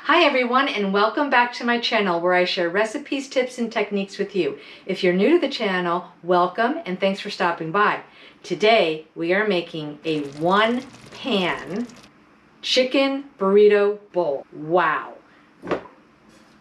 Hi everyone, and welcome back to my channel where I share recipes, tips, and techniques with you. If you're new to the channel, welcome and thanks for stopping by. Today we are making a one-pan chicken burrito bowl. Wow.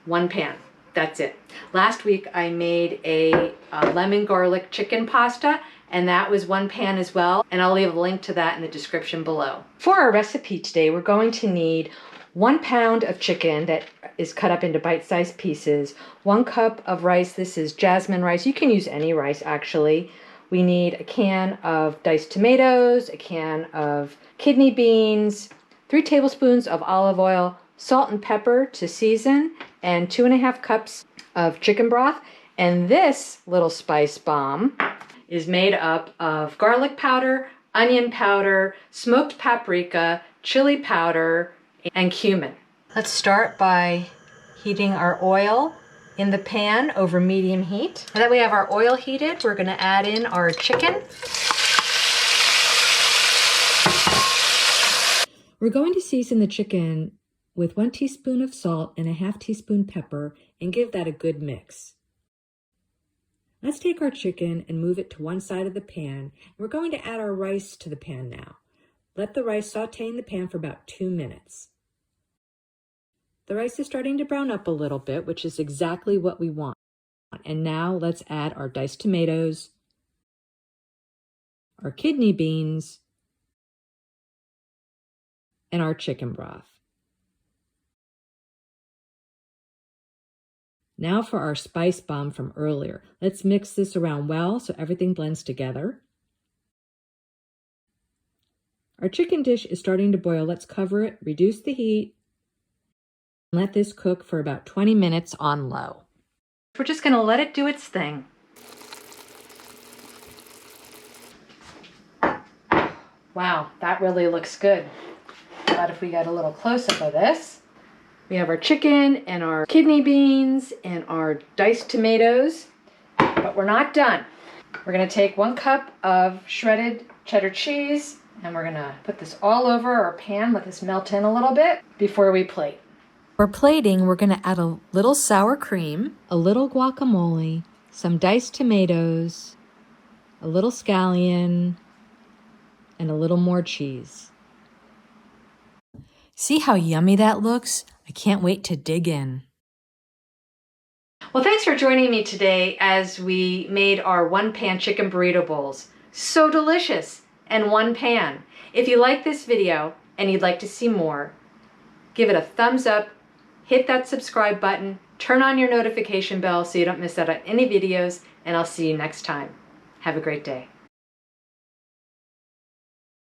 One pan. That's it. Last week I made a lemon garlic chicken pasta, and that was one pan as well, and I'll leave a link to that in the description below. For our recipe today, we're going to need 1 pound of chicken that is cut up into bite-sized pieces, 1 cup of rice. This is jasmine rice. You can use any rice actually. We need a can of diced tomatoes, a can of kidney beans, 3 tablespoons of olive oil, salt and pepper to season, and 2.5 cups of chicken broth. And this little spice bomb is made up of garlic powder, onion powder, smoked paprika, chili powder, and cumin. Let's start by heating our oil in the pan over medium heat. Now that we have our oil heated, we're going to add in our chicken. We're going to season the chicken with 1 teaspoon of salt and a 1/2 teaspoon pepper and give that a good mix. Let's take our chicken and move it to one side of the pan. We're going to add our rice to the pan now. Let the rice saute in the pan for about 2 minutes. The rice is starting to brown up a little bit, which is exactly what we want. And now let's add our diced tomatoes, our kidney beans, and our chicken broth. Now for our spice bomb from earlier. Let's mix this around well so everything blends together. Our chicken dish is starting to boil. Let's cover it, reduce the heat, and let this cook for about 20 minutes on low. We're just going to let it do its thing. Wow, that really looks good. But if we get a little close-up of this, we have our chicken and our kidney beans and our diced tomatoes, but we're not done. We're going to take 1 cup of shredded cheddar cheese, and we're going to put this all over our pan, let this melt in a little bit before we plate. For plating, we're going to add a little sour cream, a little guacamole, some diced tomatoes, a little scallion, and a little more cheese. See how yummy that looks? I can't wait to dig in. Well, thanks for joining me today as we made our one-pan chicken burrito bowls. So delicious and one pan. If you like this video and you'd like to see more, give it a thumbs up, hit that subscribe button, turn on your notification bell so you don't miss out on any videos, and I'll see you next time. Have a great day.